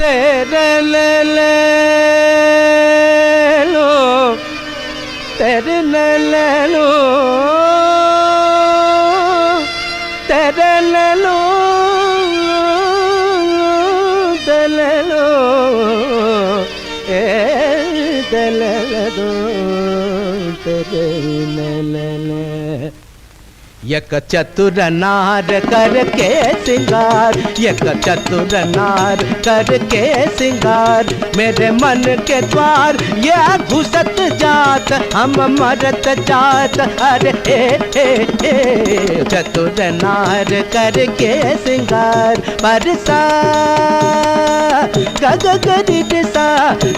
तेरे ले लो तेरे ले लो तेरे ले लो तेरे लो तेरे ले दो तेरे ले एक चतुर नार करके सिंगार एक चतुर नार करके सिंगार मेरे मन के द्वार ये घुसत जात हम मरत जात अरे चतुर नार करके सिंगार परसा गग गरि सा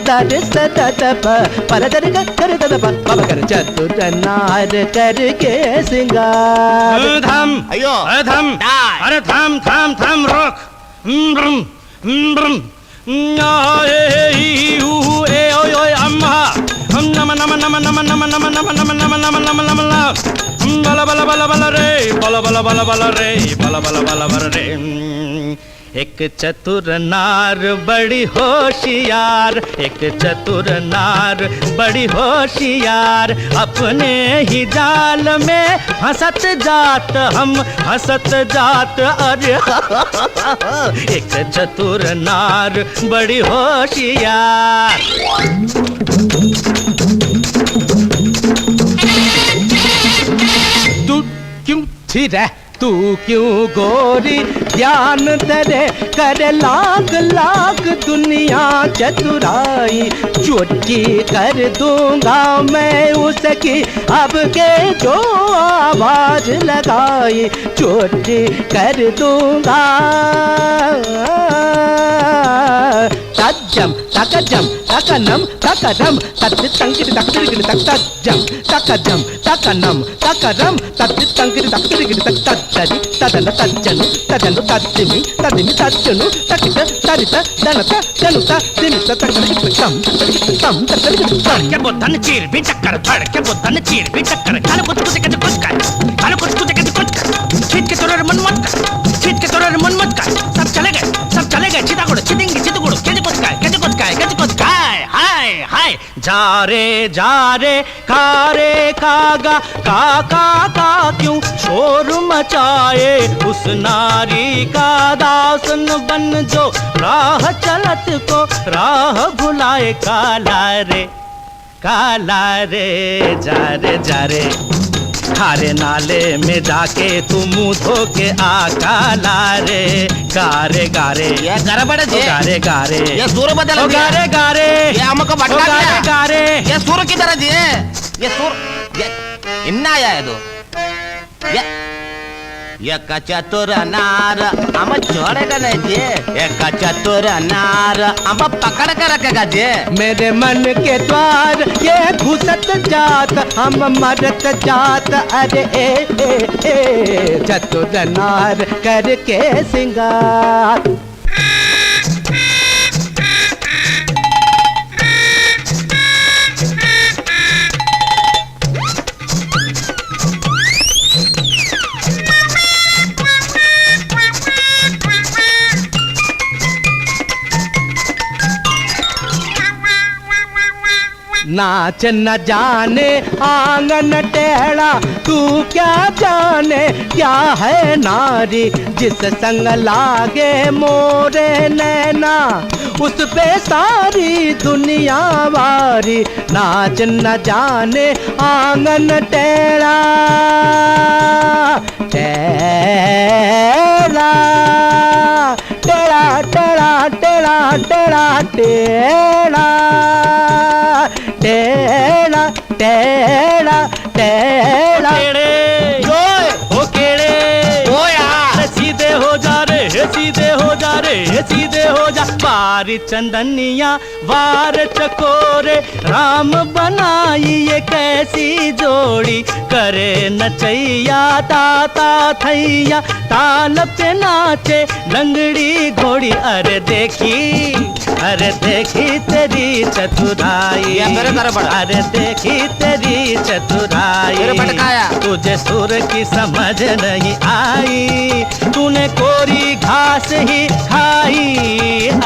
दरस ददप पर दर कर ददप बाबा कर चतुर नार करके सिंगार थम अयो थम अरे थम थम थम रोक अम्मा नम नम नम नम नम नम नम नम नम नम नम नम बला बला बला बला रे बला बला बला बला रे बला बला बला बला रे एक चतुर नार बड़ी होशियार एक चतुर नार बड़ी होशियार अपने ही जाल में हंसत जात हम हंसत जात अरे एक चतुर नार बड़ी होशियार तू क्यों थी रे तू क्यों गोरी ध्यान तेरे कर लाख लाख दुनिया चतुराई चुटकी कर दूंगा मैं उसकी अब के जो आवाज लगाई चुटकी कर दूंगा तज्जम तकजम तकनम तकरम तत् तंकिर तकतिरिगिर तज्जम तकजम तकनम तकरम तत् तंकिर तकतिरिगिर तज्जरि तदन तज्जनु तदनु तज्जिमि तदिमि तज्जनु तकित तरित दनत जनुत दिनित तकरिगिर तम तकरिगिर तम के बोतन चीर भी चक्कर धड़ के बोतन चीर भी चक्कर काले कुछ छीट के तोरे मन मत कर छीट के तोरे मन मत कर सब चले गए चिता गुड़ चिदिंगी चित गुड़ के कुछ काय हाय हाय जा रे कागा का क्यों शोर मचाए उस नारी का दासन बन जो राह चलत को राह भुलाए काला रे जा रे खारे नाले में जाके तू मुंह धो के आ काला रे गारे ये गड़बड़ जे गारे ये सुर बदल गया गारे ये हमको भटका दिया गारे ये सुर किधर है ये सुर ये इन्ना आया है तो ये चतुर नार हम छोड़ेगा नहीं जी एक चतुर नार हम पकड़ कर रखेगा जी मेरे मन के द्वार ये घुसत जात हम मरत जात अरे चतुर नार करके सिंगार नाच न जाने आंगन टेढ़ा तू क्या जाने क्या है नारी जिस संग लागे मोरे नैना उस पे सारी दुनिया वारी नाच न जाने आंगन टेढ़ा टेढ़ा टेढ़ा टेढ़ा टेढ़ा टेढ़ा टेढ़ा टेढ़ा टेढ़ा टेढ़ा ओ केड़े ओ यार सीधे हो जा रे सीधे हो जा रे सीधे हो जा पारी चंदनिया वार चकोरे राम बनाई ये कैसी जोड़ी करे नचैया ताता थैया ताल पे नाचे लंगड़ी घोड़ी अरे देखी अरे देखी तेरी चतुराई, ये मेरे घर पड़ा। अरे देखी तेरी चतुराई, मेरे भटकाया। तुझे सुर की समझ नहीं आई, तूने कोरी घास ही खाई।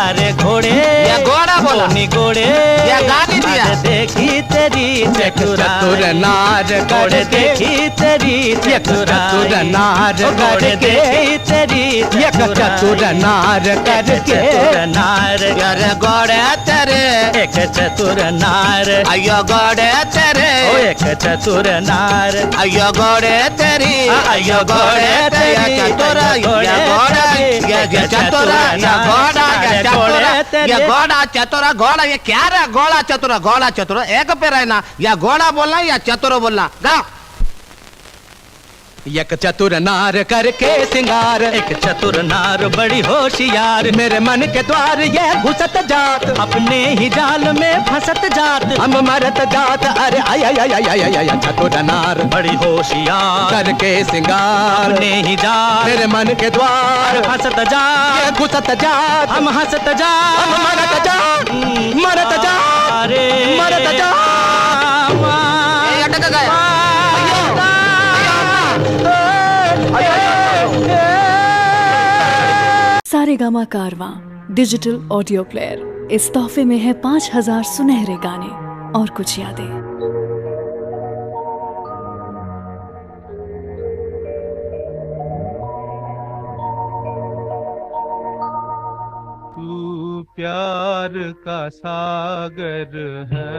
अरे घोड़े ये घोड़ा बोला। सोनी घोड़े ये गाली दिया। अरे देखी तेरी चतुर चतुराई, नार घोड़े करके देखी तेरी चतुर चतुराई, नार घोड़े करके देखी तेरी एक चतुर नार करके चतुर नार, अरे घोड़े तेरे, एक चतुर नार, अयो घोड़े तेरे, ओ एक चतुर नार, अयो घोड़े तेरी, अयो घोड़े तेरी, चतुर, घोड़े ये घोड़ा, तेरी, ये एक चतुर, ये घोड़ा, ये अरे चतुर, घोड़े तेरी। ये घोड़ा चतुर, घोड़ा ये क्या रे? घोड़ा चतुर, घोड़ा चतुर एक पे रहना, या घोड़ा बोलना या चतुर बोलना। गाओ। एक चतुर नार करके सिंगार, एक चतुर नार बड़ी होशियार, मेरे मन के द्वार ये घुसत जात, अपने ही जाल में फंसत जात, हम मरत जात। अरे आय आय आय आय आय आय चतुर नार बड़ी होशियार, करके सिंगार, अपने ही जाल मेरे मन के द्वार फंसत ये जात, घुसत जात, हम हंसत हम जात, मरत जात, मरत जात, अरे मरत जात। ये अटक गया। सारेगामा कारवां डिजिटल ऑडियो प्लेयर इस तोहफे में है 5000 सुनहरे गाने और कुछ यादें। तू प्यार का सागर है,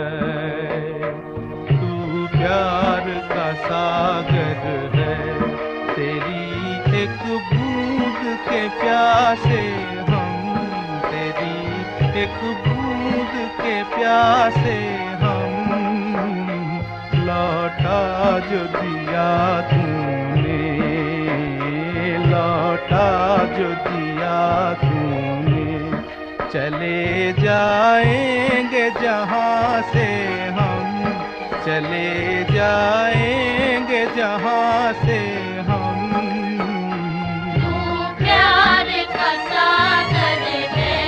तू प्यार का सागर है, तेरी एक बूंद के प्यासे हम, तेरी एक बूंद के प्यासे हम, लौटा जो दिया तूने, लौटा जो दिया तूने, चले जाएंगे जहाँ से हम, चले जाएंगे जहाँ से हम। प्यार का सागर है,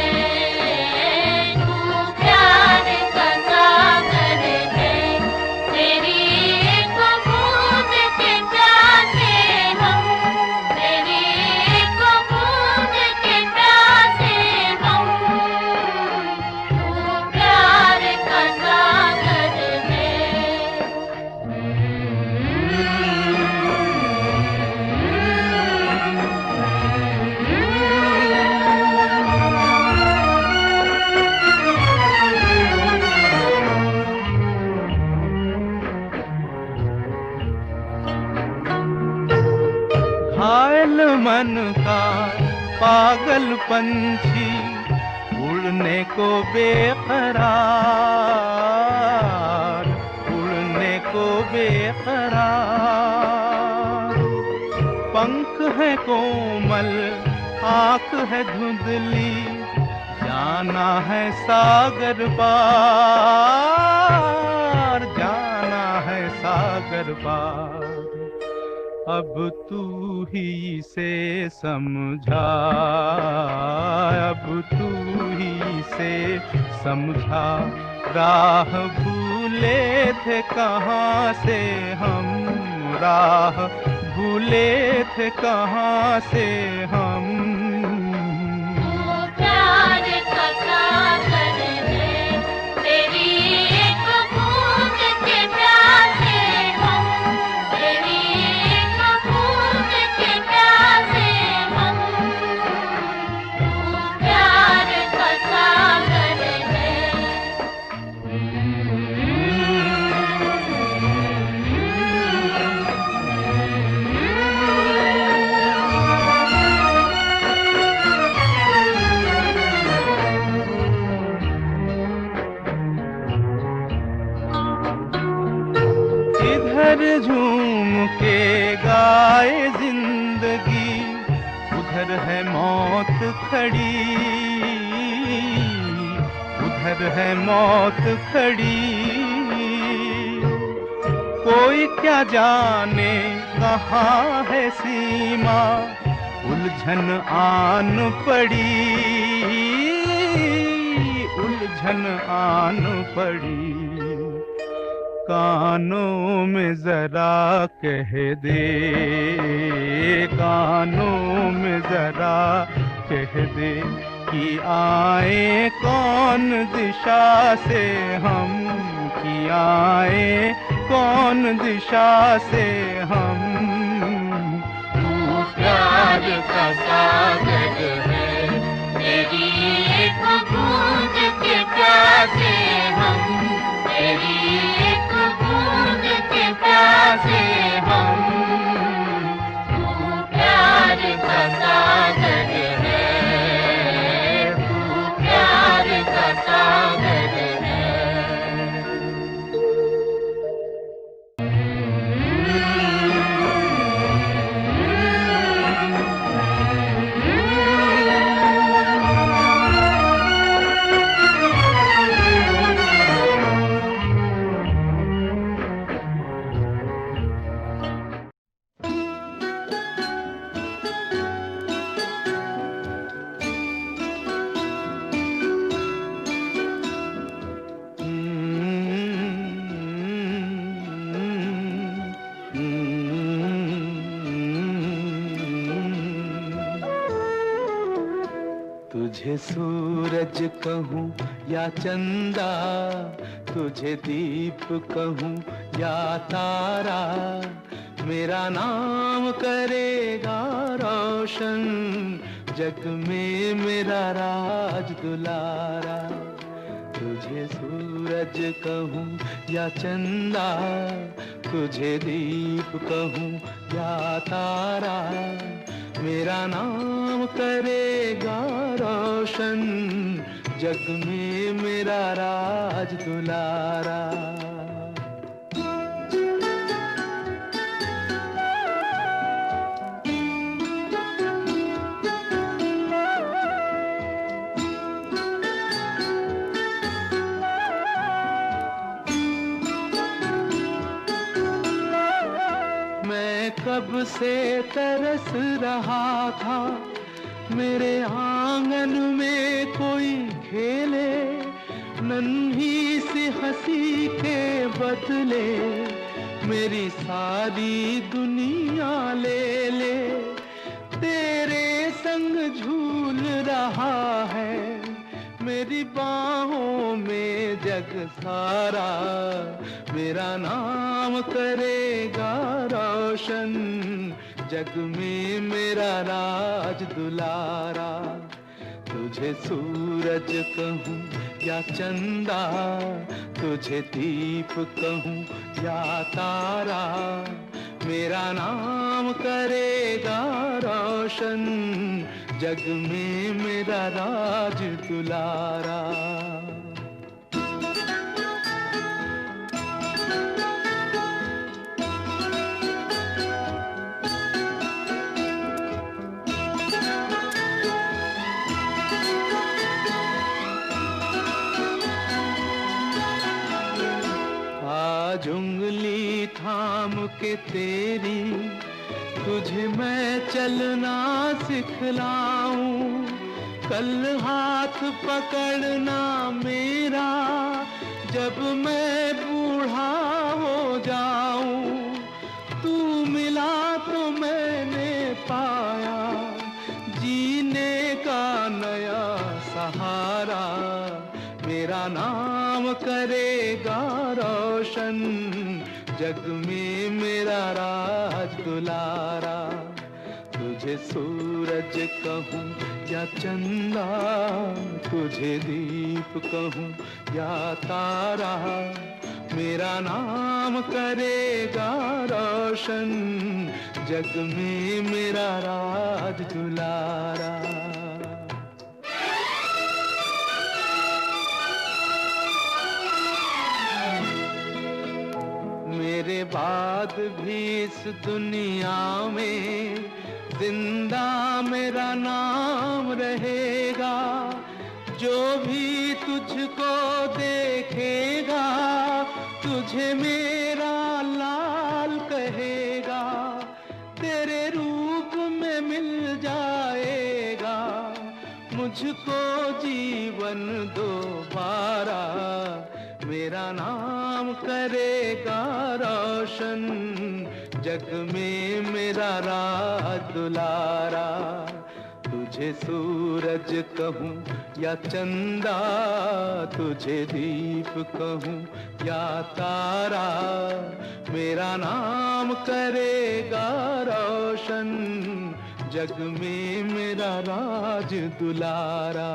तू प्यार का सागर है, तेरी एक बूंद के प्यासे हम, तेरी एक बूंद के प्यासे हम, तू प्यार का सागर है। घायल मन का पागल पंछी उड़ने को बेकरार, उड़ने को बेकरार, पंख है कोमल आँख है धुंधली, जाना है सागर पार, जाना है सागर पार। अब तू ही से समझा, अब तू ही से समझा, राह भूले थे कहाँ से हम, राह भूले थे कहाँ से हम। प्यार का सागर है, तेरी एक बूंद के प्यासे हम, तेरी एक बूंद के प्यासे हम, प्यार का सागर है। इधर झूम के गाए जिंदगी, उधर है मौत खड़ी, उधर है मौत खड़ी, कोई क्या जाने कहाँ है सीमा, उलझन आन पड़ी, उलझन आन पड़ी। कानों में जरा कह दे, कानों में जरा कह दे कि आए कौन दिशा से हम, कि आए कौन दिशा से हम। तू प्यार का सागर है, तेरी एक बूंद के प्यासे हम, तेरी एक बूंद के प्यासे हम। तू प्यार का सागर है, तू प्यार का सागर है। तुझे सूरज कहूँ या चंदा, तुझे दीप कहूँ या तारा, मेरा नाम करेगा रोशन, जग में मेरा राज दुलारा। तुझे सूरज कहूँ या चंदा, तुझे दीप कहूँ या तारा, मेरा नाम करेगा रोशन, जग में मेरा राज दुलारा। मैं कब से तरस रहा था, मेरे आंगन में कोई खेले, नन्ही सी हंसी के बदले मेरी सारी दुनिया ले ले। तेरे संग झूल रहा है मेरी बाहों में जग सारा, मेरा नाम करेगा रोशन, जग में मेरा राज दुलारा। तुझे सूरज कहूँ या चंदा, तुझे दीप कहूँ या तारा, मेरा नाम करेगा रोशन, जग में मेरा राज दुलारा। आज उंगली थाम के तेरी, तुझे मैं चलना सिखलाऊं, कल हाथ पकड़ना मेरा, जब मैं बूढ़ा हो जाऊं। तू मिला तो मैंने पाया जीने का नया सहारा, मेरा नाम करेगा रोशन, जग में मेरा राज दुलारा। तुझे सूरज कहूँ या चंदा, तुझे दीप कहूँ या तारा, मेरा नाम करेगा रोशन, जग में मेरा राज दुलारा। मेरे बाद भी इस दुनिया में जिंदा मेरा नाम रहेगा, जो भी तुझको देखेगा तुझे मेरा लाल कहेगा, तेरे रूप में मिल जाएगा मुझको जीवन दोबारा, मेरा नाम करेगा रोशन, जग में मेरा राज दुलारा। तुझे सूरज कहूँ या चंदा, तुझे दीप कहूँ या तारा, मेरा नाम करेगा रोशन, जग में मेरा राज दुलारा।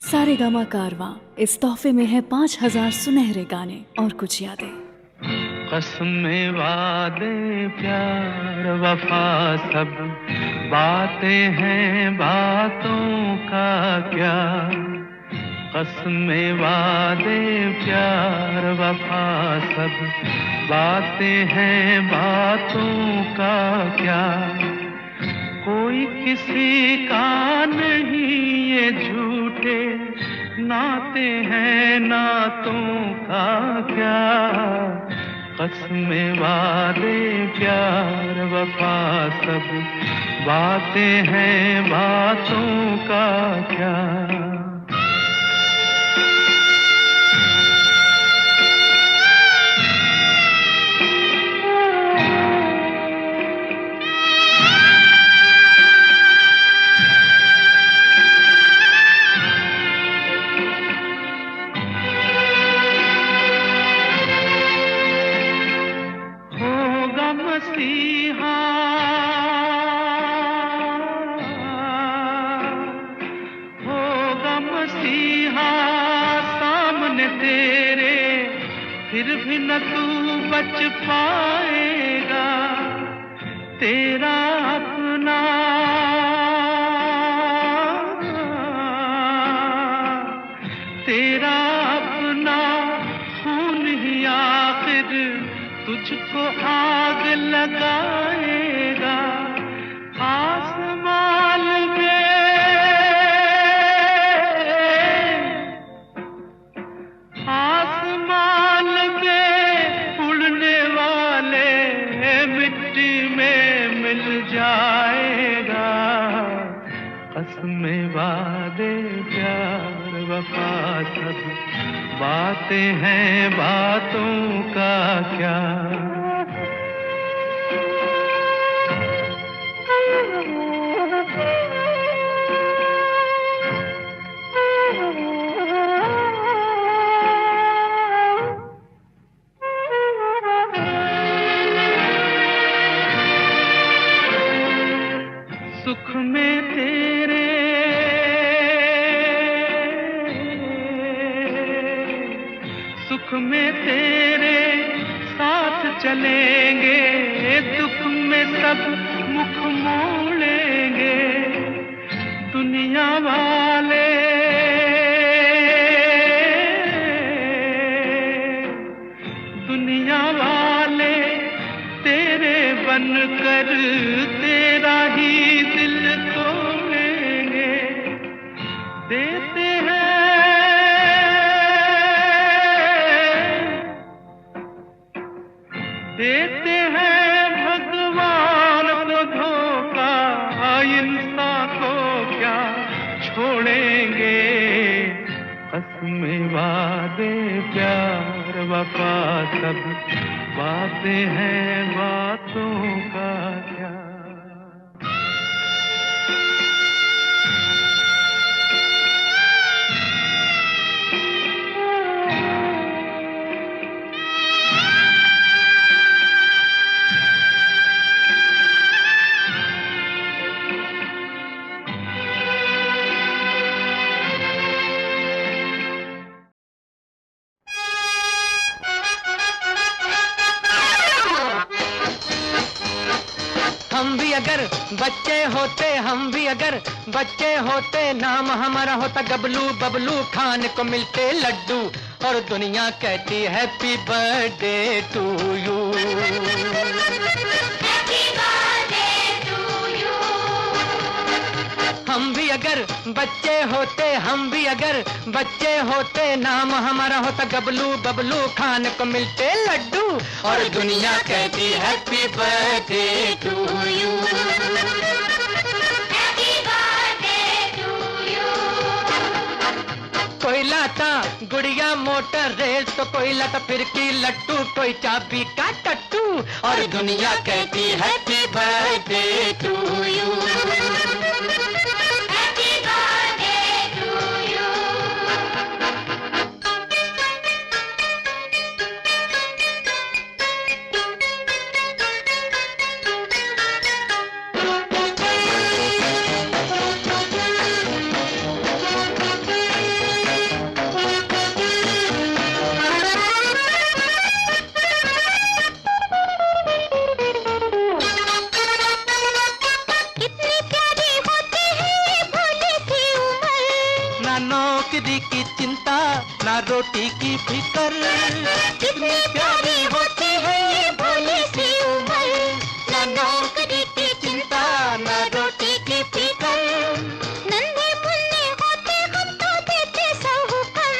सारेगामा कारवां, इस तोहफे में है 5000 सुनहरे गाने और कुछ यादें। कसमें वादे प्यार वफा सब बातें हैं, बातों का क्या। कसमें वादे प्यार वफा सब बातें हैं, बातों का क्या। कोई किसी का नहीं ये झूठे नाते हैं, नातों का क्या। कसमें वादे प्यार वफा सब बातें हैं, बातों का क्या। मसीहा होगा मसीहा सामने तेरे, फिर भी न तू बच पाएगा। तेरा अपना तेरा अपना खून ही आखिर तुझको आग लगाएगा। आसमान में उड़ने वाले मिट्टी में मिल जाएगा। कसमें वादे प्यार वफा सब बातें हैं, बातों का क्या। सुख में तेरे सुख में तेरे साथ चलेंगे, दुख में सब मुख मोड़ेंगे। दुनिया वाले तेरे बनकर तेरा ही दिल तोड़ेंगे। देते हैं भगवान को धोखा, इंसान को क्या छोड़ेंगे। कसमें वादे प्यार वफा सब बातें हैं, बातों का क्या। हम भी अगर बच्चे होते, हम भी अगर बच्चे होते, नाम हमारा होता गबलू बबलू, खाने को मिलते लड्डू और दुनिया कहती हैप्पी बर्थडे टू यू। हम भी अगर बच्चे होते हम भी अगर, बच्चे होते नाम हमारा होता गबलू बबलू, खाने को मिलते लड्डू और दुनिया कहती हैप्पी बर्थडे टू यू। कोई लाता गुड़िया मोटर रेल तो कोई लाता फिरकी लट्टू, कोई चाबी का टट्टू और दुनिया कहती हैप्पी बर्थडे टू यू। नौकरी की चिंता ना रोटी की फिकर, कितनी प्यारी होती है ये भोली सी उम्र। ना नौकरी की चिंता ना रोटी की फिकर, नन्हे मुन्ने होते हम तो देते साहूकर,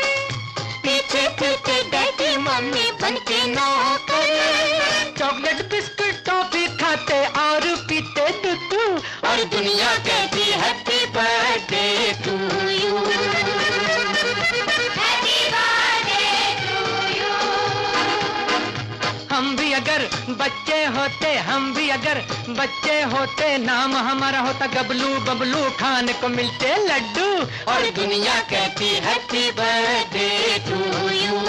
पीछे फिरते डैडी मम्मी बनके नौकर। चॉकलेट बिस्कुट टॉफी खाते और पीते दूध और दुनिया कहती हैप्पी बर्थडे टू यू। हम भी अगर बच्चे होते, हम भी अगर बच्चे होते, नाम हमारा होता गबलू बबलू, खाने को मिलते लड्डू और दुनिया कहती हैप्पी बर्थडे टू यू।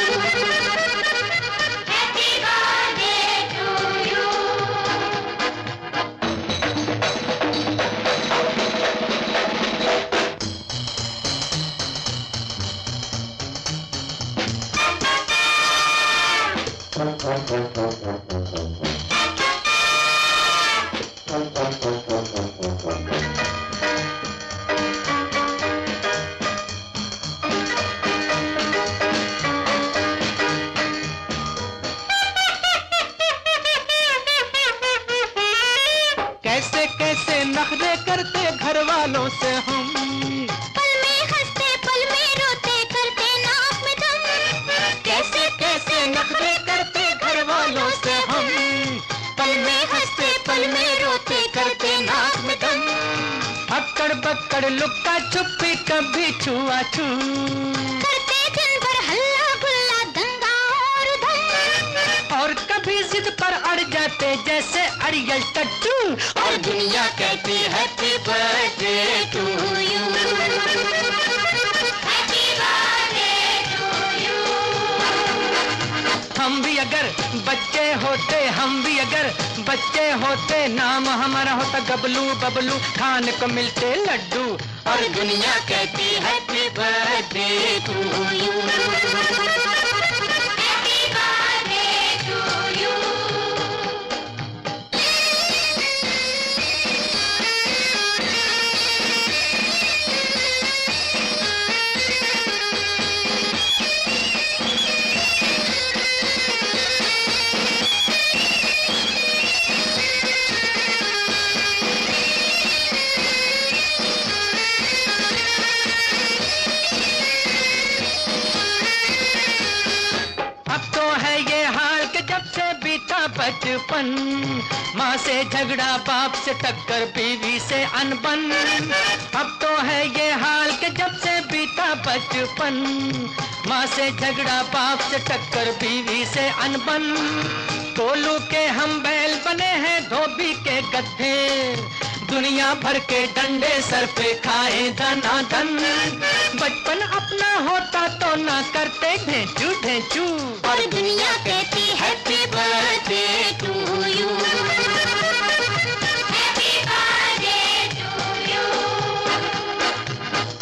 कैसे कैसे नखरे करते घर वालों से हम, पल में हंसते पल में रोते करते नाक में दम। कैसे कैसे नखरे करते घर वालों से हम, पल में हंसते पल में रोते करते नाक में दम। अक्कड़ बक्कड़ लुक्का छुपी कभी छुआ छू, करते दिन भर हल्ला गुल्ला दंगा और धम, और कभी जिद पर अड़ जाते जैसे अड़ियल टट्टू और दुनिया कहती हैप्पी बर्थडे टू यू। हम भी अगर बच्चे होते, हम भी अगर बच्चे होते, नाम हमारा होता गबलू बबलू, खाने को मिलते लड्डू और दुनिया कहती हैप्पी बर्थडे टू यू। बचपन, माँ से झगड़ा बाप से टक्कर बीवी से अनबन। अब तो है ये हाल के जब से बीता बचपन, माँ से झगड़ा बाप से टक्कर बीवी से अनबन। कोलू के हम बैल बने हैं धोबी के गद्धे, दुनिया भर के डंडे सर पे खाए धनाधन। बचपन अपना होता तो ना करते ढेंचू ढेंचू और दुनिया कहती हैप्पी बर्थडे टू यू।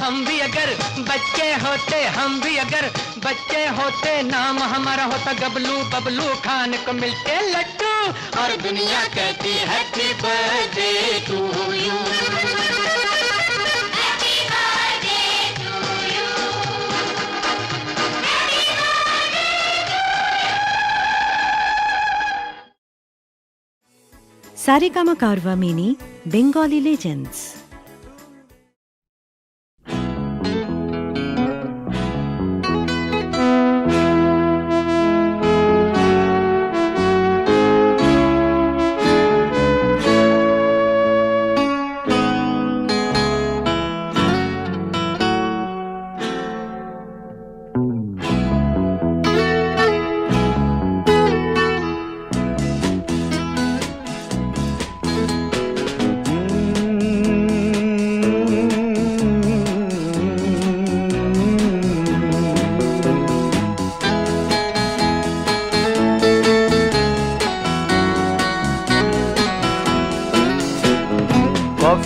हम भी अगर बच्चे होते, हम भी अगर बच्चे होते, नाम हमारा होता गबलू बबलू, खाने को मिलते लड्डू और दुनिया कहती happy birthday to you. Saregama Carvaan mini Bengali legends.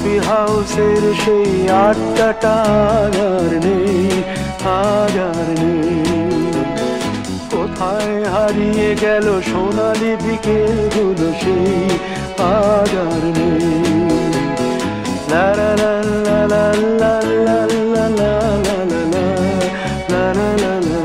Coffee হাউসের সেই আড্ডাটা আর নেই, আজ আর নেই। কোথায় হারিয়ে গেল সোনালি বিকেলগুলো সেই আজ আর নেই। লা লা লা লা লা লা লা লা লা লা লা লা লা লা লা।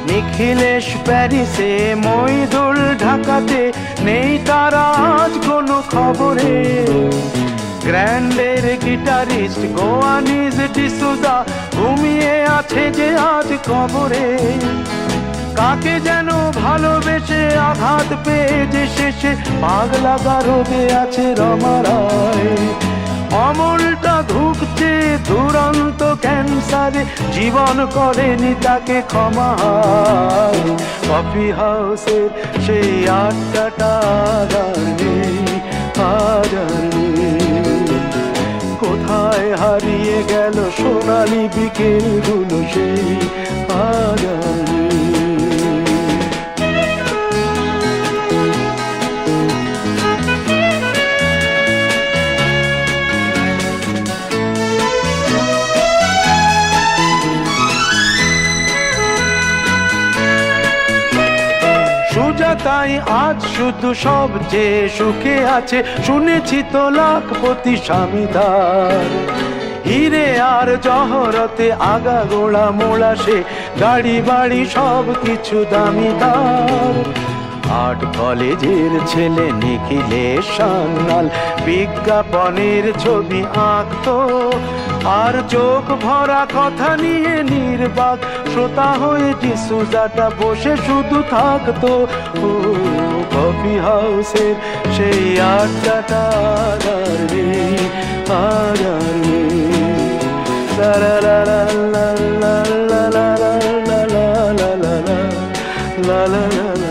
নিখিলেশ প্যারিসে, মইদুল ঢাকাতে, নেই তারা আজ কোনো খবরে। গ্র্যান্ডের গিটারিস্ট গোয়ানিজ ডিসুজা ঘুমিয়ে আছে যে আজ কবরে। কাকে যেন ভালোবেসে আঘাত পেয়ে যে শেষে পাগলা গারদে আছে রমা রায়। অমলটা ধুকছে দুরন্ত ক্যান্সারে, জীবন করেনি তাকে ক্ষমা। কফি হাউসের সেই আড্ডাটা আর নেই, আজ আর নেই। কোথায় হারিয়ে গেল সোনালি বিকেলগুলো সেই আজ আর নেই। তাই আজ শুধু সবচেয়ে সুখে আছে, শুনেছি তো লাখপতি স্বামীদার। হিরে আর জহরতে আগা গোড়া মোড়া সে, গাড়ি বাড়ি সব কিছু দামিদার। আর্ট কলেজের ছেলে নিখিলেশ সান্যাল বিজ্ঞাপনের ছবি আঁকতো, আর চোখ ভরা কথা নিয়ে নির্বাক শ্রোতা হয়ে ডিসুজাটা বসে শুধু থাকতো। ও কফি হাউসের সেই আড্ডাটা আর নেই, আর নেই। লা লা লা লা লা লা লা লা লা লা লা লা লা লা লা।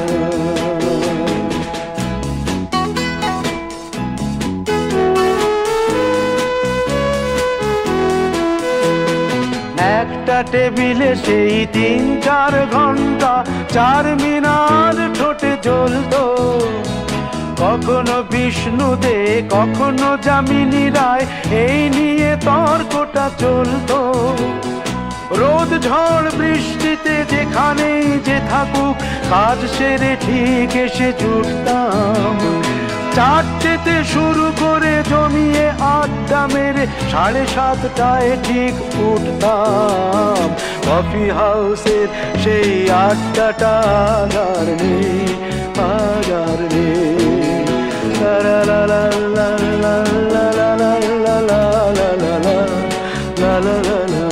একটা টেবিলে সেই 3-4 ঘন্টা চার মিনার ঠোঁটে জ্বলতো। কখনো বিষ্ণু দে, কখনো যামিনী রায়, এই নিয়ে তর্কটা চলতো। রোদ ঝড় বৃষ্টিতে যেখানেই যে থাকুক, কাজ সেরে ঠিক এসে জুটতাম। 4টেতে শুরু করে জমিয়ে আড্ডা মেরে 7:30টায় ঠিক উঠতাম। কফি হাউসের সেই আড্ডাটা আর নেই, আজ আর নেই। লা লা লা লা লা লা লা লা লা লা লা লা লা লা লা লা।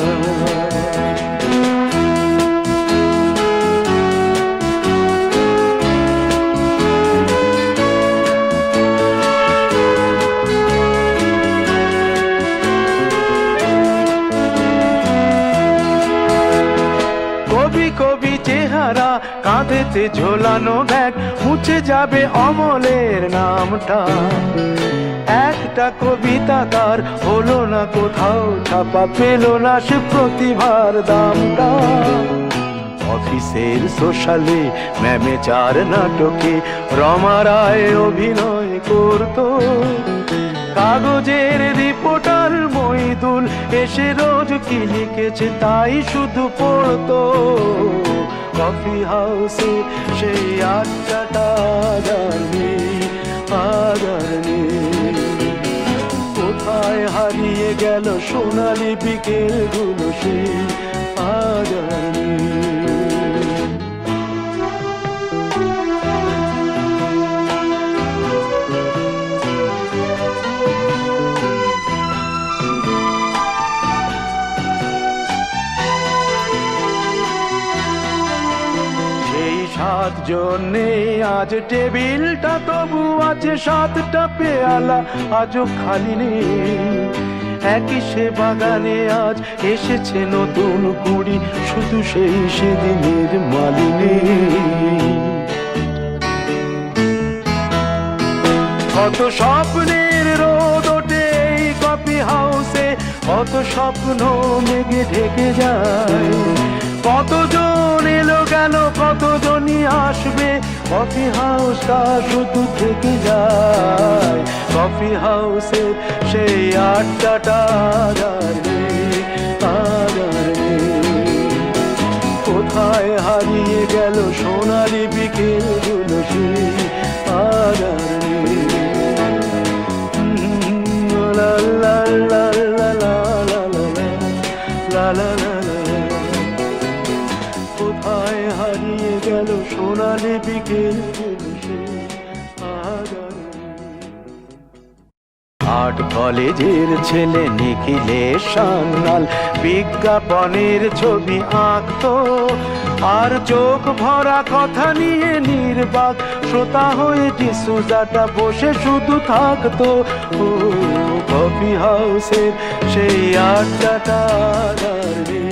কবি চেহারা, কাঁধেতে ঝোলানো ব্যাগ, মুছে যাবে অমলের নামটা। একটা কবিতা তার হলো না কোথাও ছাপা, পেল না সে প্রতিভার দামটা। অফিসের সোশ্যালে, ম্যামেচার নাটকে রমা রায় অভিনয় করতো। কাগজের রিপোর্টার মইদুল এসে রোজ কি লিখেছে তাই শুধু পড়তো। কফি হাউসে সেই আড্ডাটা আর নেই, আজ আর নেই। কোথায় হারিয়ে গেল সোনালি বিকেলগুলো সেই আজ আর নেই। জন্যে আজ টেবিলটা তবু আছে, 7টা পেয়ালা আজও খালি নেই। একই সে বাগানে আজ এসেছে নতুন কুড়ি, শুধু সেই সেদিনের মালিনী। কত স্বপ্নের রোদ ওঠে এই কফি হাউসে, কত স্বপ্ন মেঘে ঢেকে যায়। কতজন এলো গেল, কতজনই আসবে, কফি হাউসটা শুধু থেকে যায়। কফি হাউসে সেই আড্ডাটা আর নেই, আর নেই। কোথায় হারিয়ে গেল সোনালি বিকেলগুলো, সেই আর নেই। লা লা লা লা লা লা লা লা লা। কোথায় হারিয়ে গেল সোনালি বিকেল, আর্ট কলেজের ছেলে নিখিলেশ সান্যাল বিজ্ঞাপনের ছবি আঁকতো, আর চোখ ভরা কথা নিয়ে নির্বাক শ্রোতা হয়ে ডিসুজাটা বসে শুধু থাকতো। ও কফি হাউসের সেই আড্ডাটা আর নেই।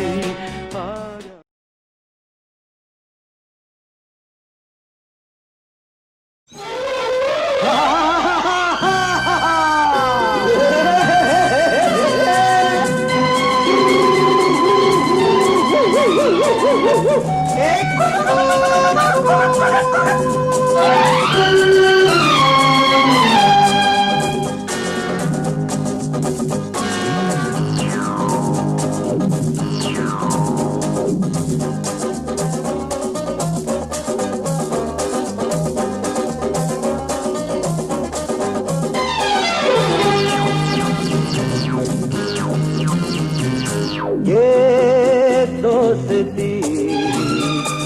दोस्ती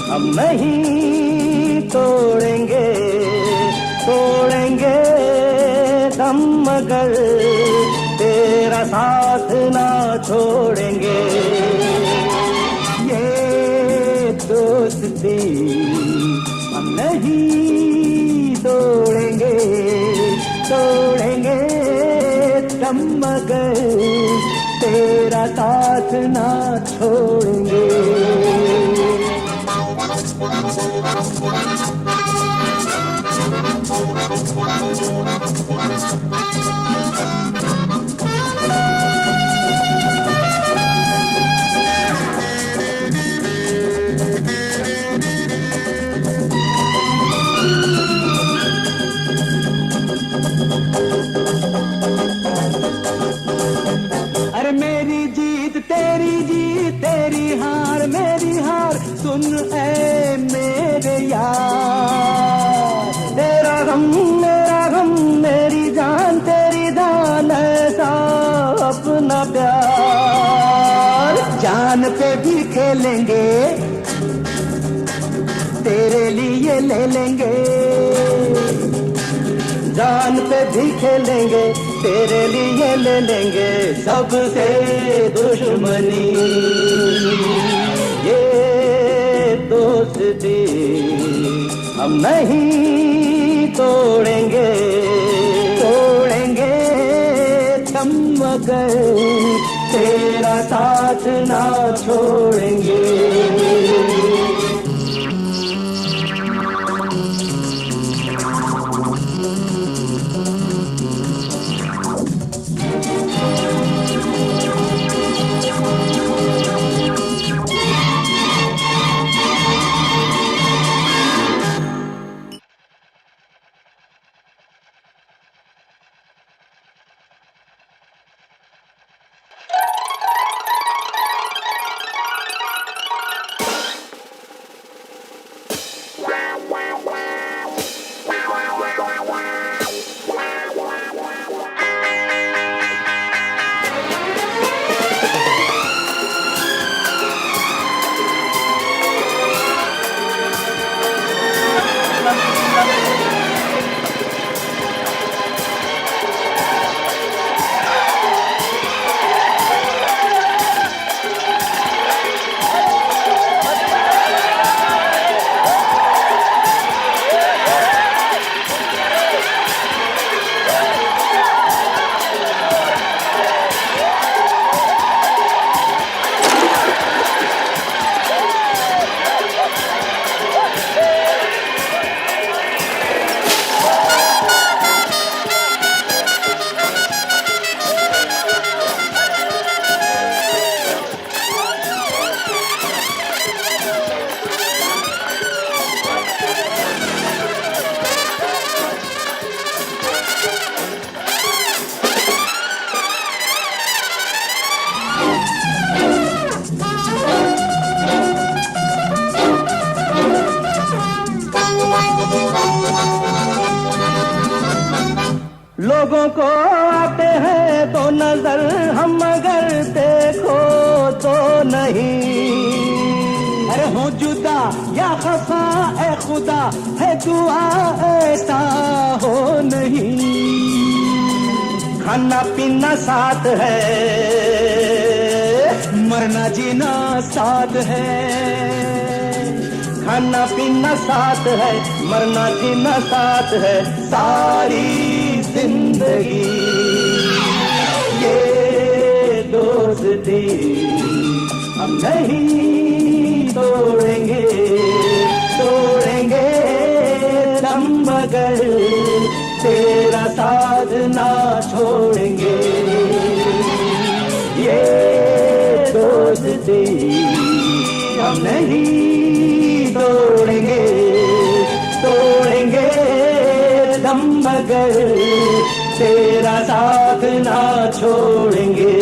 हम नहीं तोड़ेंगे, तोड़ेंगे दम मगर तेरा साथ ना छोड़ेंगे। ये दोस्ती हम नहीं तोड़ेंगे, तोड़ेंगे दम मगर तेरा साथ ना छोड़ेंगे। अरे मेरी जीत तेरी जीत, तेरी हार मेरी हार, सुन ऐ मेरे यार। तेरा गम मेरा गम, मेरी जान तेरी जान, ऐसा अपना प्यार। जान पे भी खेलेंगे, तेरे लिए ले लेंगे। जान पे भी खेलेंगे, तेरे लिए ले लेंगे सबसे दुश्मनी। ये दोस्ती हम नहीं तोड़ेंगे, तोड़ेंगे हम मगर तेरा साथ ना छोड़ेंगे। अरे हो जुदा या खफा ए खुदा है दुआ ऐसा हो नहीं। खाना पीना साथ है, मरना जीना साथ है। खाना पीना साथ है, मरना जीना साथ है, सारी जिंदगी ये दोस्ती हम नहीं तोड़ेंगे, तोड़ेंगे दम मगर तेरा साथ ना छोड़ेंगे। ये दोस्ती हम नहीं तोड़ेंगे, तोड़ेंगे दम मगर तेरा साथ ना छोड़ेंगे।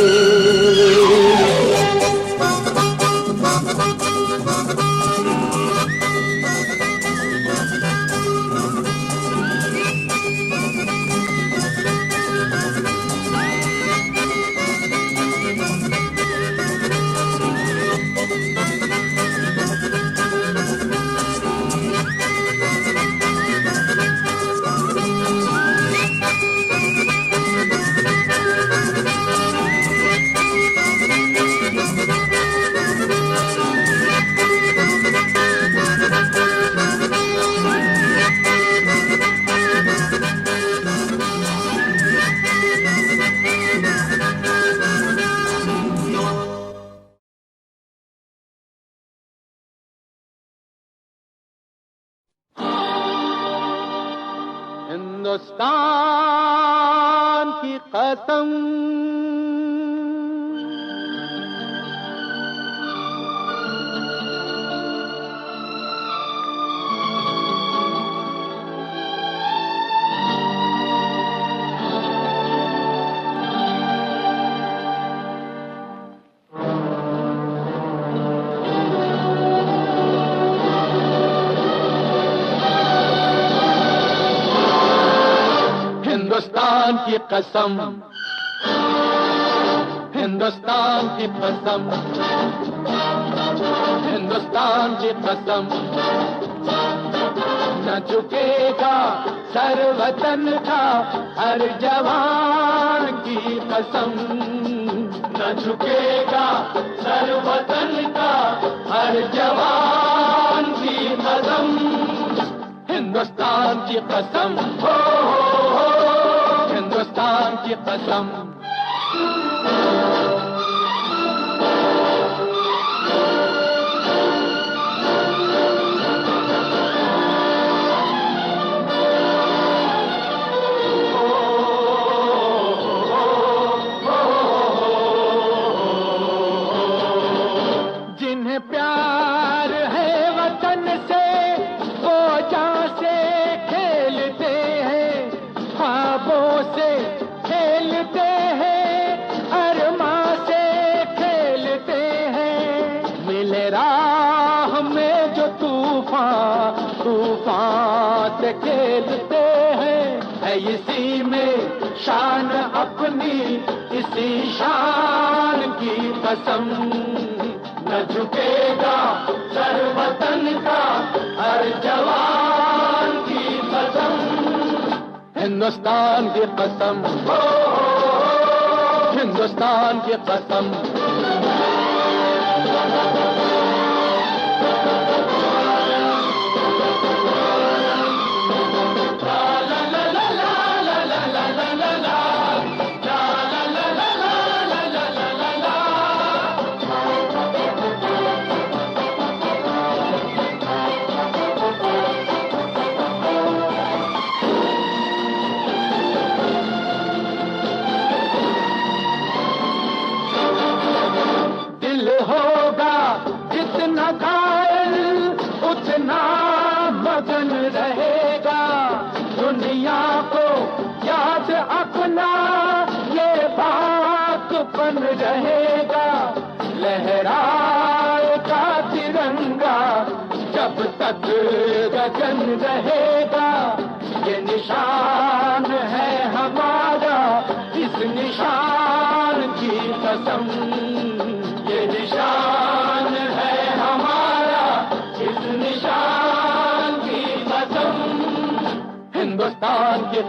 हिंदुस्तान की कसम, हिंदुस्तान की कसम, हिंदुस्तान की कसम, हिंदुस्तान की कसम, न झुकेगा सर वतन का हर जवान की कसम, न झुकेगा सर वतन का हर जवान की कसम। हिंदुस्तान की कसम, हो हिंदुस्तान की कसम। जिन्हें प्यार है वतन से वो जान से खेलते हैं, ख्वाबों से खेलते हैं, अरमां से खेलते हैं। मिले राह में जो तूफान, तूफान से खेलते हैं। है इसी में शान अपनी, इसी शान की कसम। न झुकेगा सर वतन का हर जवान की कसम। हिंदुस्तान की कसम, हिंदुस्तान की कसम। जितना घायल उतना मगन रहेगा, दुनिया को याद अपना ये बात बन रहेगा। लहराएगा तिरंगा जब तक गगन रहेगा, ये निशान है हमारा, इस निशान की कसम। ये निशान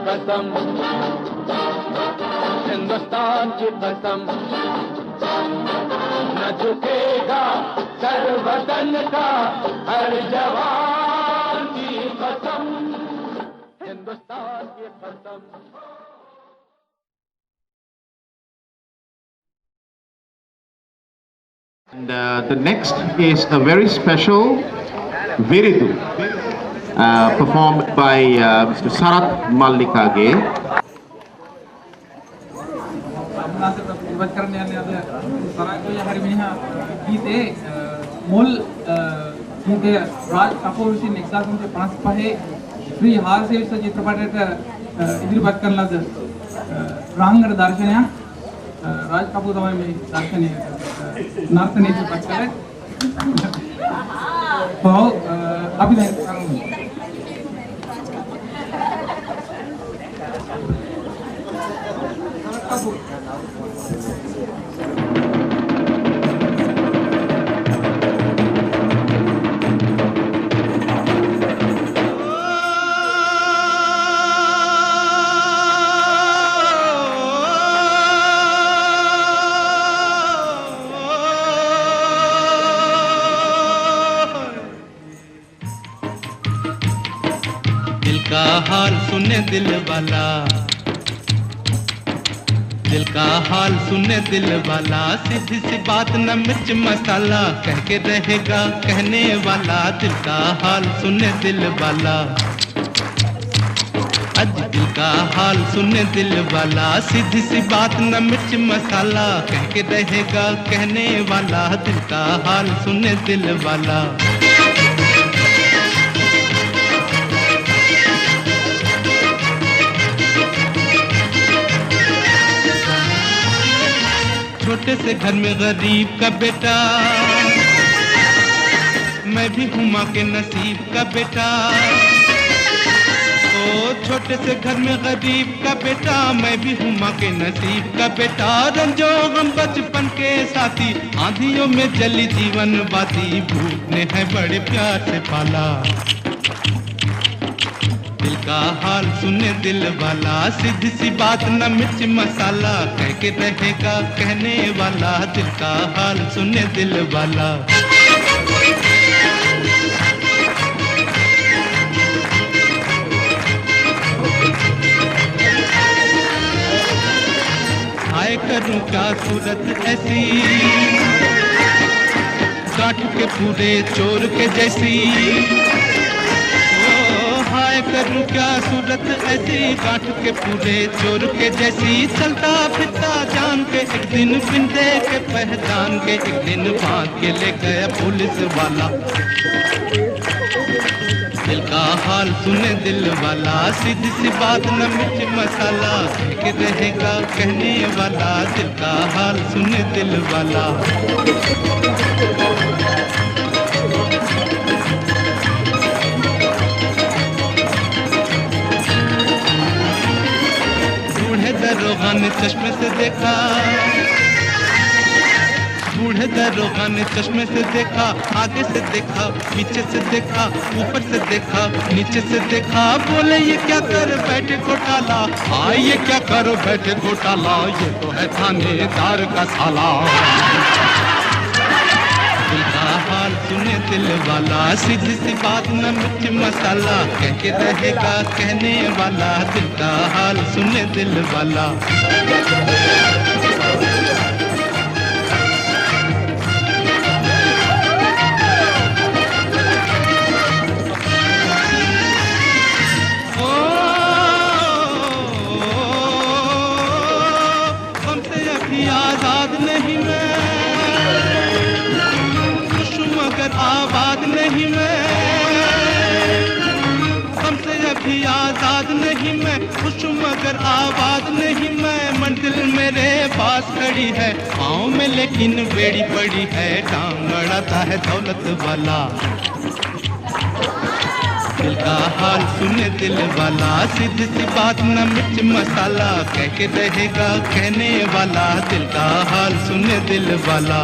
कसम, हिंदुस्तान की कसम, न झुकेगा सर वतन का हर जवान की कसम, हिंदुस्तान की कसम। And the next is a very special Viridu, performed by Mr. Sarat Mallikage. मूल गीते राज कपूर विषयी 1905 पहे श्री हारसेश चित्रपटात इदिरिपत करलाद रांगड दर्शनया राज कपूर तमाय मी दर्शनी नार्तनी इदिरिपत करे भाव अभिनय दिल का हाल सुने दिल वाला, दिल का हाल सुने दिल वाला, सीधी सी बात न मिर्च मसाला, कह के रहेगा कहने वाला, दिल का हाल सुने दिल वाला। आज दिल का हाल सुने दिल वाला, सीधी सी बात न मिर्च मसाला, कह के रहेगा कहने वाला, दिल का हाल सुने दिल वाला। छोटे से घर में गरीब का बेटा, मैं भी हूँ माँ के नसीब का बेटा। ओ छोटे से घर में गरीब का बेटा, मैं भी हूँ माँ के नसीब का बेटा। रंजो हम बचपन के साथी, आंधियों में जली जीवन बाती, भूख ने है बड़े प्यार से पाला। दिल का हाल सुने दिल वाला, सीधी सी बात न मिर्च मसाला, कह के रहेगा कहने वाला, दिल का हाल सुने दिल वाला। हाय करूं क्या सूरत ऐसी, काट के पूरे चोर के जैसी। हाय करूं क्या सूरत ऐसी, काट के पूरे चोर के जैसी। चलता फिरता जान के एक दिन बिंदे के पहचान के, एक दिन बांध के ले गया पुलिस वाला। दिल का हाल सुने दिल वाला, सीधी सी बात न मिर्च मसाला, के रहेगा कहने वाला, दिल का हाल सुने दिल वाला। दरोगा ने चश्मे से देखा, बूढ़े दरोगा ने चश्मे से देखा, आगे से देखा, पीछे से देखा, ऊपर से देखा, नीचे से देखा। बोले ये क्या कर बैठे घोटाला, हाँ ये क्या करो बैठे घोटाला, ये तो है थानेदार का साला। दिल का हाल सुने दिल वाला, सीधी सी बात न मिर्च मसाला, कह के रहेगा कहने वाला, दिल का हाल सुने दिल वाला। हमसे अभी आजाद नहीं मैं, आबाद नहीं मैं, हमसे अभी आजाद नहीं मैं, खुश मगर आबाद नहीं मैं। मंजिल मेरे पास खड़ी है, पाँव में लेकिन बेड़ी पड़ी है, टांग अड़ाता है दौलत वाला। दिल का हाल सुने दिल वाला, सीधी सी बात न मिर्च मसाला, कह के रहेगा कहने वाला, दिल का हाल सुने दिल वाला।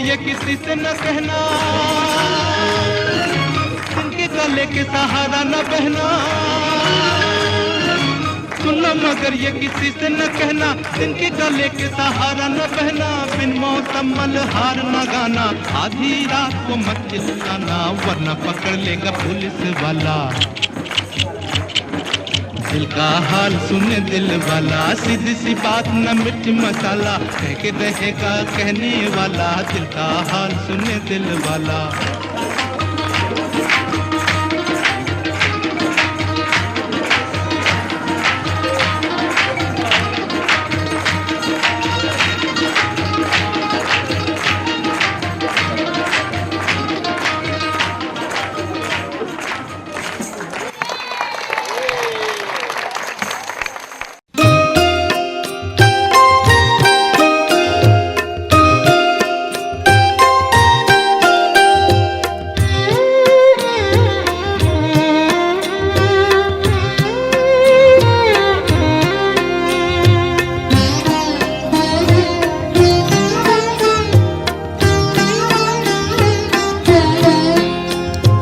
ये किसी से न कहना, इनके गले के सहारा न बहना। सुनो मगर ये किसी से न कहना, इनके गले के सहारा न बहना। बिन मौसम मल्हार न गाना, आधी रात को मत चिल्लाना, वरना पकड़ लेगा पुलिस वाला। दिल का हाल सुने दिल वाला, सीधी सी बात न मिर्च मसाला, कह के रहेगा कहने वाला। दिल का हाल सुने दिल वाला।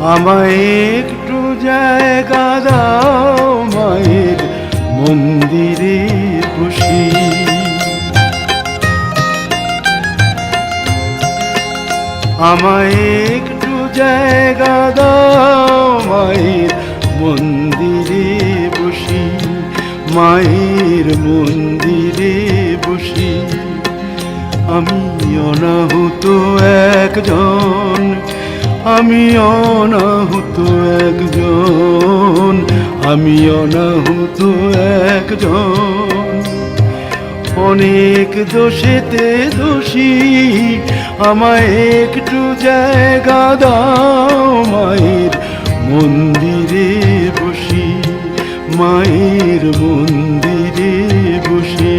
আমায় একটু জায়গা দাও মায়ের মন্দিরে বসি, আমায় একটু জায়গা দাও মায়ের মন্দিরে বসি, মায়ের মন্দিরে বসি। আমি অনাহুত একজন, আমি অনাহুত একজন, আমি অনাহুত একজন। অনেক দোষেতে দোষী, আমায় একটু জায়গা দাও মায়ের মন্দিরে বসি, মায়ের মন্দিরে বসি।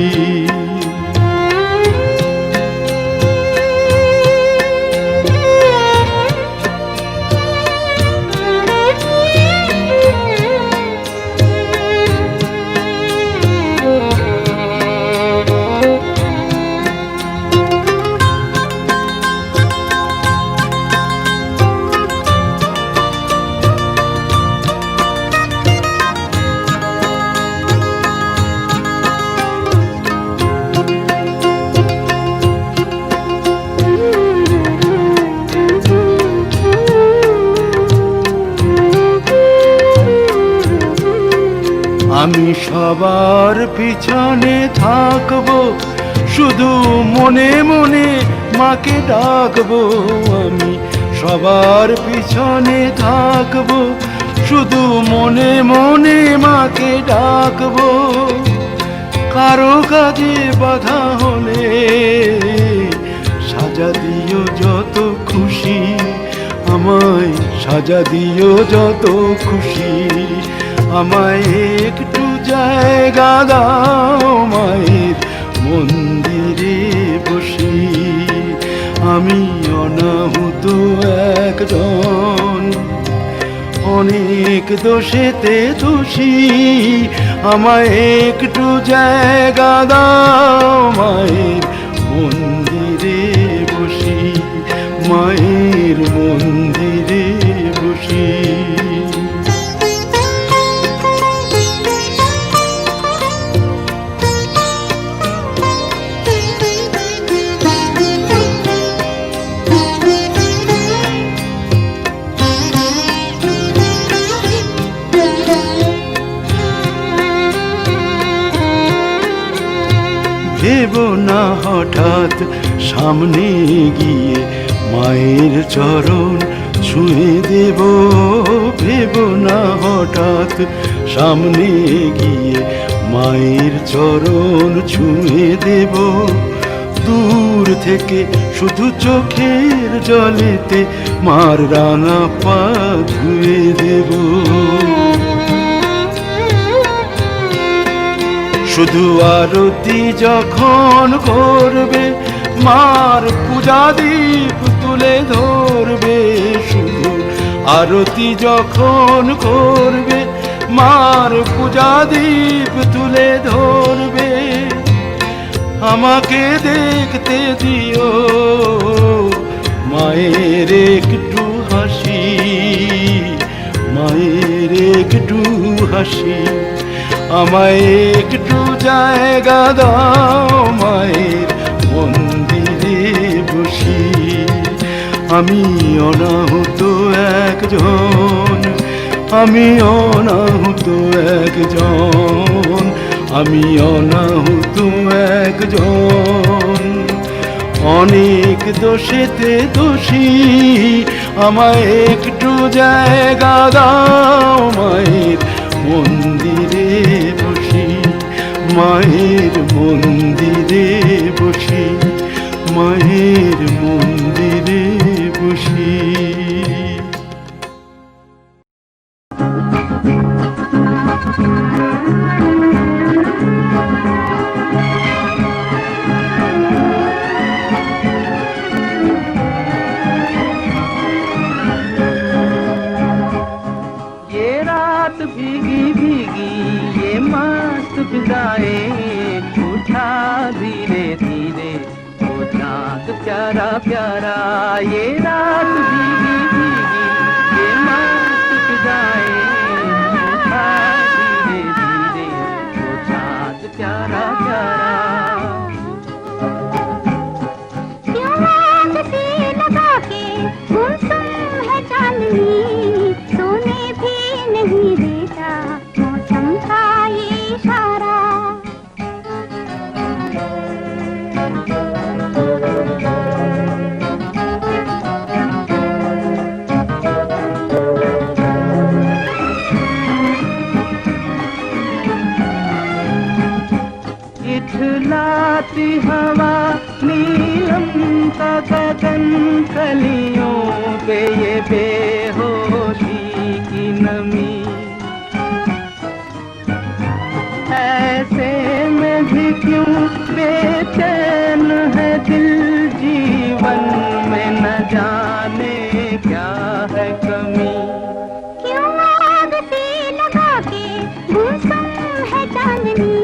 আমি সবার পিছনে থাকবো, শুধু মনে মনে মাকে ডাকবো। আমি সবার পিছনে থাকবো, শুধু মনে মনে মাকে ডাকবো। কারো কাজে বাধা হলে সাজা দিও যত খুশি, আমায় সাজা দিও যত খুশি। আমায় একটু জায়গা দাও মায়ের মন্দিরে বসি, আমি অনাহুত একজন। অনেক দোষেতে দোষী, আমায় একটু জায়গা দাও মায়ের মন্দিরে বসি, মায়ের মন্দিরে বসি। ভেবো না হঠাৎ সামনে গিয়ে মায়ের চরণ ছুঁয়ে দেব, ভেবো না হঠাৎ সামনে গিয়ে মায়ের চরণ ছুঁয়ে দেব। দূর থেকে শুধু চোখের জলেতে মার রাঙা পা ধুয়ে দেব। শুধু আরতি যখন করবে মার পূজা দীপ তুলে ধরবে, শুধু আরতি যখন করবে মার পূজা দীপ তুলে ধরবে। আমাকে দেখতে দিও একটু হাসি, মায়ের একটু হাসি, আমায় একটু জায়গা দাও মায়ের মন্দিরে বসি। আমি অনাহুত একজন, আমি অনাহুত একজন, আমি অনাহুত একজন, অনেক দোষেতে দোষী, আমায় একটু জায়গা দাও মায়ের মন্দিরে বসি, মায়ের মন্দিরে বসি, মায়ের মন্দিরে বসি। ये रात भीगी भीगी ये मस्त फिजाएं, उठा धीरे धीरे वो चाँद प्यारा प्यारा। ये रात भीगी भीगी ये मस्त फिजाएं, उठा धीरे धीरे वो चाँद प्यारा प्यारा। क्यों आग से लगा के गुमसुम है चांदनी, सोने भी नहीं देता मौसम का ये इशारा। इठलाती हवा नीलम का गगन, कलियों पे ये बेहोशी की नमी। ऐसे में भी क्यों बेचैन है दिल, जीवन में न जाने क्या है कमी। क्यों आग से लगा के गुमसुम है चांदनी,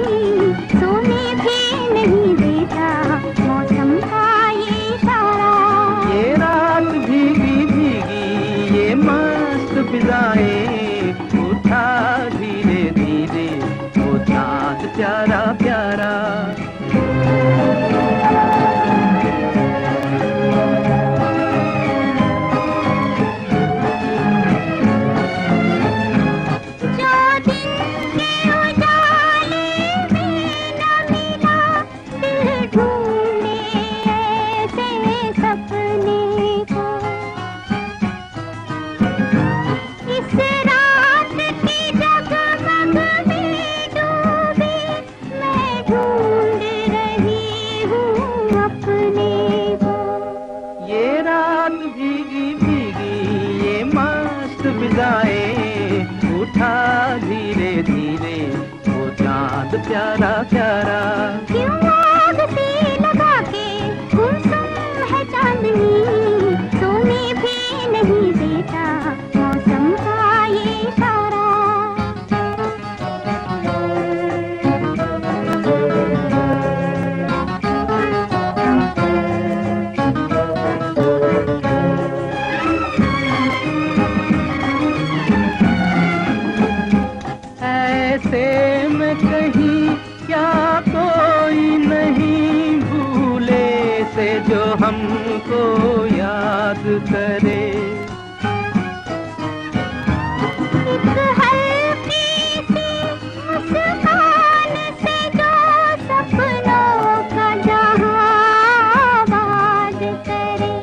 सोने भी नहीं देता मौसम का ये इशारा। ये रात भीगी भीगी ये मस्त फिजाएं, उठा धीरे धीरे वो चाँद प्यारा प्यारा। जो दिन के उजाले में न मिला, दिल ढूंढे ऐसे सपने को। इस रात की जगमग में डूबी मैं ढूंढ रही हूँ अपने को। ये रात भीगी भीगी ये मस्त फिजाएं, उठा धीरे धीरे वो चाँद प्यारा प्यारा। क्यों आग से लगा के गुमसुम है चांदनी, सोने भी नहीं देता मौसम का ये इशारा। ऐसे में कहीं क्या कोई नहीं भूले से जो हमको याद करे। एक हल्की सी मुस्कान से जो सपनों का जहां आबाद करे।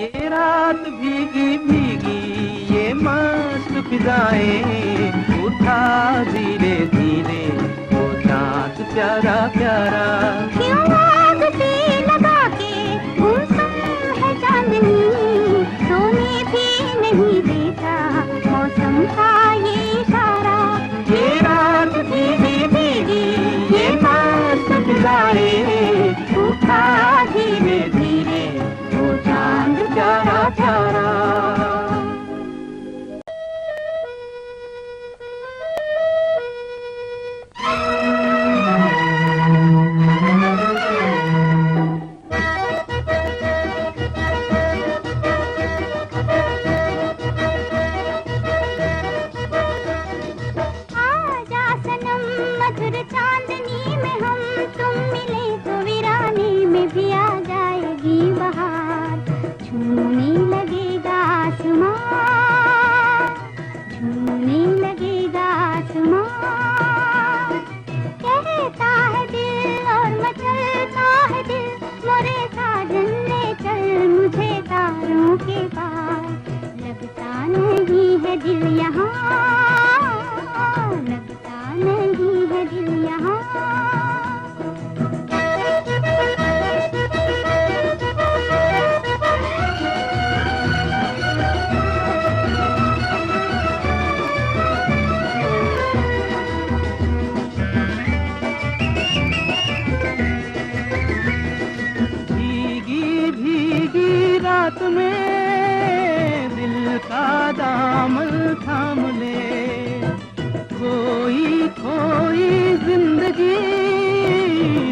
ये रात भीगी भीगी ये मस्त फिजाएं, उठा धीरे धीरे वो चाँद प्यारा प्यारा। क्यों आग से लगा के गुमसुम है चांदनी, सोने भी नहीं देता मौसम का ये इशारा। ये रात भीगी भीगी ये मस्त फिजाएं, उठा धीरे धीरे वो चाँद प्यारा प्यारा। छूने लगेगा आसमां, छूने लगेगा आसमां। कहता है दिल और मचलता है दिल, मोरे साजन ले चल मुझे तारों के पार। लगता नहीं है दिल यहाँ, लगता नहीं है दिल यहाँ। रात में दिल का दामन थाम ले, कोई खोई जिंदगी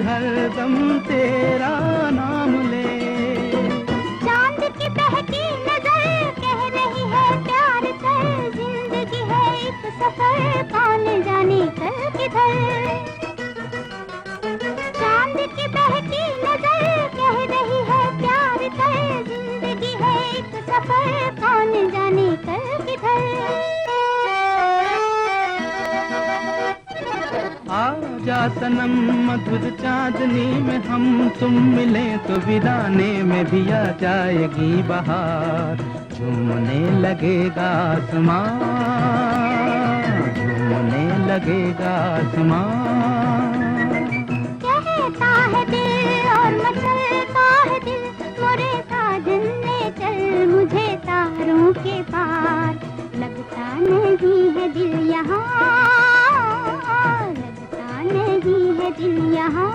हरदम तेरा नाम ले। चांद की बहकी नजर कह रही है प्यार कर, जिंदगी है एक सफर कौन जाने कल किधर। चांद की बहकी नजर कह रही है प्यार कर, जिंदगी है एक सफर कौन जाने कल किधर। आजा सनम मधुर चांदनी में हम तुम मिले तो वीराने में भी आ जाएगी बहार। झूमने लगेगा आसमां, झूमने लगेगा आसमां। कहता है दिल और मचलता है दिल, मोरे साजन ले चल मुझे तारों के पार। लगता नहीं है दिल यहाँ, लगता नहीं है दिल यहाँ।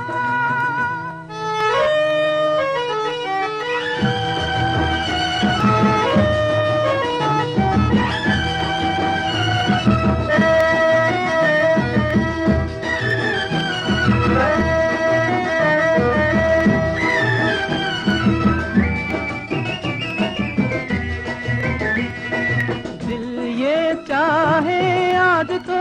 आज तो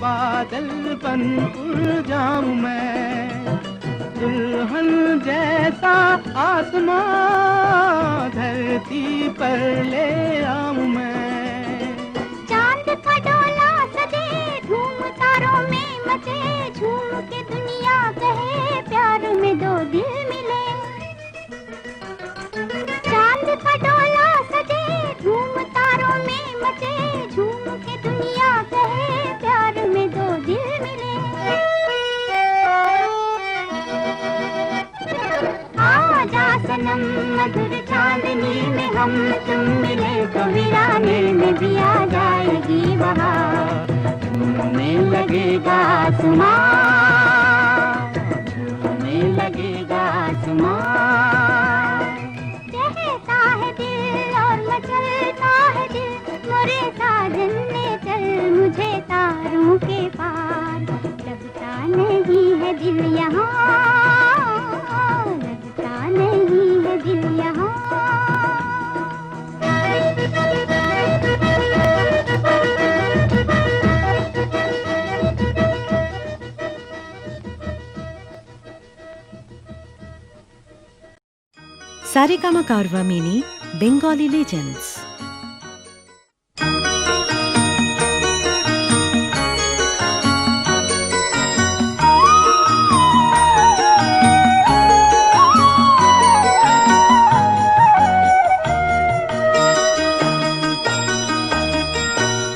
बादल बन उड़ जाऊं मैं, दुल्हन जैसा आसमां धरती पर ले आऊं मैं। चांद का डोला सजे धूम तारों में मचे, झूम के दुनिया कहे प्यार में दो दिल मिले। चांद का डोला सजे धूम तारों में मचे, झूम के दुनिया कहे प्यार में दो दिल मिले। आजा सनम मधुर चांदनी में हम तुम मिले तो वीराने में भी आ जाएगी बहार। झूमने लगेगा आसमां, झूमने लगेगा आसमां। कहता है दिल और मचलता है दिल, मोरे साजन ले चल मुझे तारों के पार। लगता नहीं है दिल यहाँ, लगता नहीं है दिल यहाँ। Saregama Carvaan mini Bengali legends.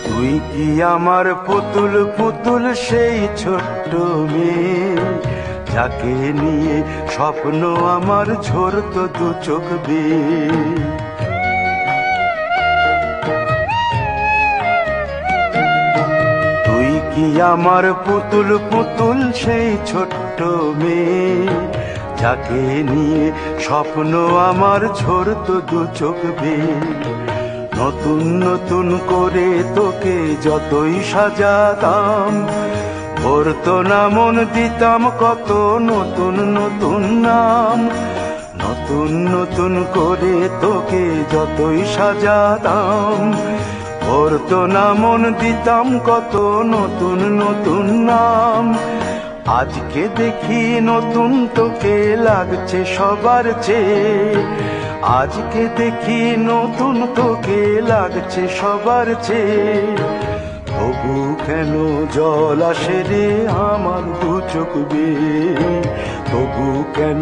তুই কি আমার পুতুল পুতুল সেই ছোট্ট মেয়ে, যাকে নিয়ে স্বপ্ন আমার ঝরতো দু চোখ বেয়ে। তুই কি আমার পুতুল পুতুল সেই ছোট্ট মেয়ে, যাকে নিয়ে স্বপ্ন আমার ঝরতো দু চোখ বেয়ে। নতুন নতুন করে তোকে যতই সাজাতাম, ভরতো না মন দিতাম কত নতুন নতুন নাম। নতুন নতুন করে তোকে যতই সাজাতাম, ভরতো না মন দিতাম কত নতুন নতুন নাম। আজকে দেখি নতুন তোকে লাগছে সবার চেয়ে, আজকে দেখি নতুন তোকে লাগছে সবার চেয়ে, তবু কেন জল আসে রে আমার দু চোখ বেয়ে, তবু কেন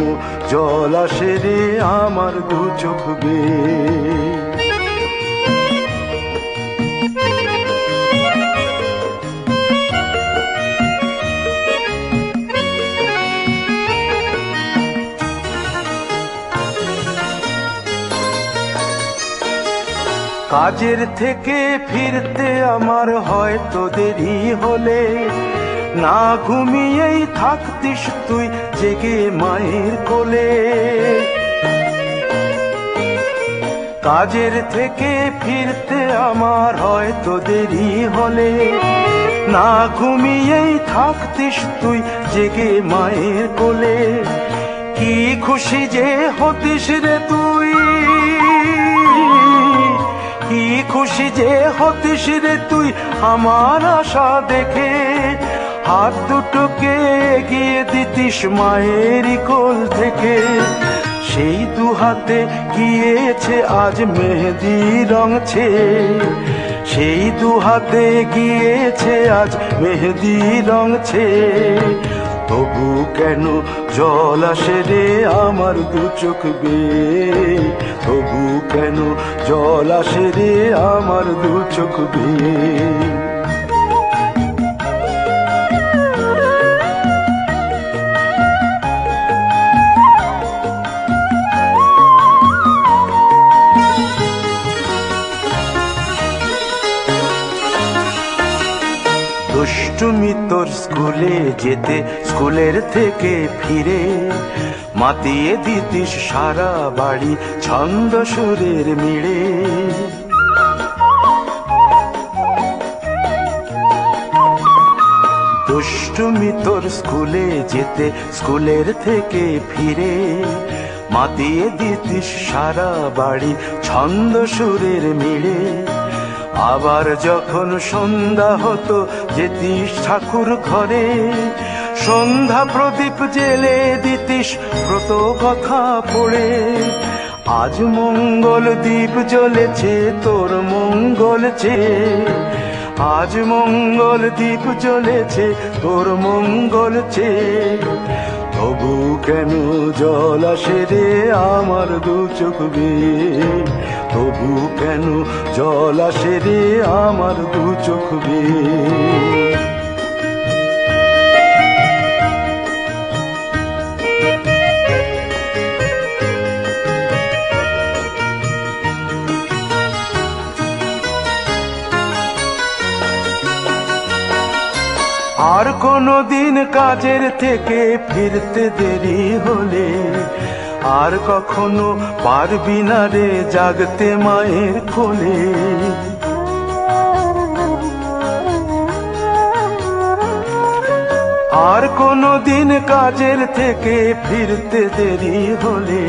জল আসে রে আমার দু চোখ বেয়ে। কাজের থেকে ফিরতে আমার হয়তো দেরি হলে, না ঘুমিয়েই থাকতিস তুই জেগে মায়ের কোলে। কাজের থেকে ফিরতে আমার হয়তো দেরি হলে, না ঘুমিয়েই থাকতিস তুই জেগে মায়ের কোলে। কি খুশি যে হতিস রে তুই, কি খুশি যে হতিস রে তুই আমার আশা দেখে, হাত দুটোকে এগিয়ে দিতিস মায়েরই কোল থেকে। সেই দু হাতে গিয়েছে আজ মেহেদি রঙছে, সেই দু হাতে গিয়েছে আজ মেহেদি রঙছে, তবু কেন জল আসে রে আমার দু চোখ বেয়ে, তবু কেন জল আসে রে আমার দু চোখ বেয়ে। দুষ্টুমি তোর স্কুলে যেতে, স্কুলের থেকে ফিরে মাতিয়ে দিতিস সারা বাড়ি ছন্দ সুরের মিড়ে। দুষ্টুমি তোর স্কুলে যেতে, স্কুলের থেকে ফিরে মাতিয়ে দিতিস সারা বাড়ি ছন্দ সুরের মিড়ে। আবার যখন সন্ধ্যা হতো যেতিস ঠাকুর ঘরে, সন্ধ্যা প্রদীপ জেলে দিতিস ব্রত কথা পড়ে। আজ মঙ্গল দ্বীপ জ্বলেছে তোর মঙ্গল চেয়ে, আজ মঙ্গল দ্বীপ জ্বলেছে তোর মঙ্গল চেয়ে, তবু কেন জল আসে রে আমার দু চোখ বেয়ে, তবু কেন জল আসে রে আমার দু চোখ বেয়ে। আর কোনো দিন কাজের থেকে ফিরতে দেরি হলে, আর কখনো পারবি না রে জাগতে মায়ের কোলে। আর কোনো দিন কাজের থেকে ফিরতে দেরি হলে,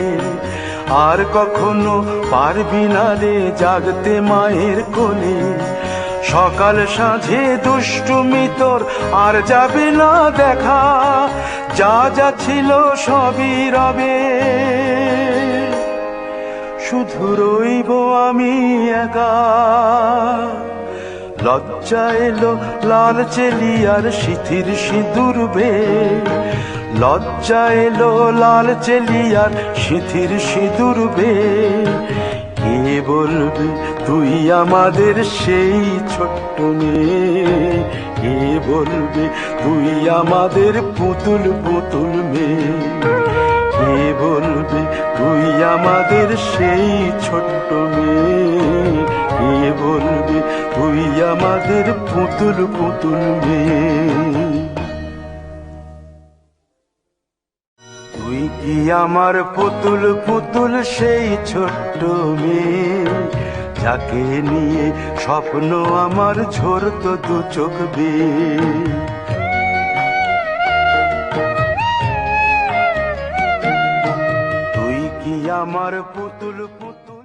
আর কখনো পারবি না রে জাগতে মায়ের কোলে। সকাল সাঁঝে দুষ্টুমি তোর আর যাবে না দেখা, যা যা ছিল সবই রবে, শুধু রইব আমি একা। লজ্জা এলো লাল চেলিয়ার সিথির সিঁদুর বে, লজ্জা এলো লাল চেলিয়ার সিথির সিঁদুর বে। কে বলবে তুই আমাদের সেই ছোট্ট মেয়ে, কে বলবে তুই আমাদের পুতুল পুতুল মেয়ে, কে বলবে তুই আমাদের সেই ছোট্ট মেয়ে, কে বলবে তুই আমাদের পুতুল পুতুল মেয়ে। তুই কি আমার পুতুল পুতুল সেই ছোট্ট মেয়ে, যাকে নিয়ে স্বপ্ন আমার ঝরতো দু চোখ বেয়ে। তুই কি আমার পুতুল পুতুল